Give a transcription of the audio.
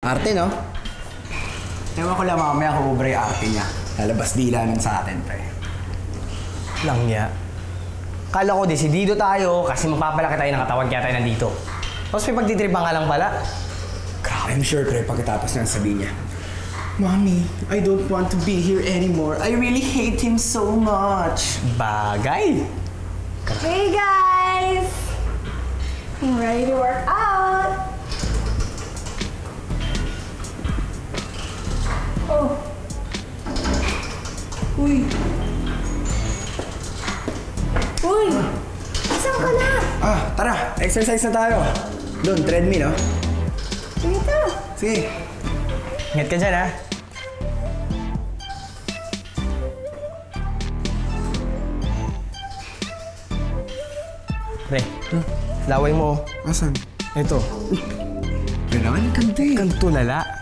Arte, no? Ewan ko lang mamaya kung ubra yung arte niya. Lalabas dila nun sa atin, pre. Lang niya. Kala ko desidido tayo kasi magpapalaki tayo ng katawan kaya tayo nandito. Tapos may pagtitripan ka lang pala. Grabe, I'm sure, pre, pagkatapos niya sabihin niya, Mommy, I don't want to be here anymore. I really hate him so much. Bagay! Hey guys! I'm ready to work out! Oh! Uy! Uy! Saan ka na? Tara, exercise na tayo. Doon, treadmill, no? Dito! Sige. Ingat ka dyan, ha? Pre, laway mo. Asan? Ito. Pero naman, kanto eh. Kanto lala.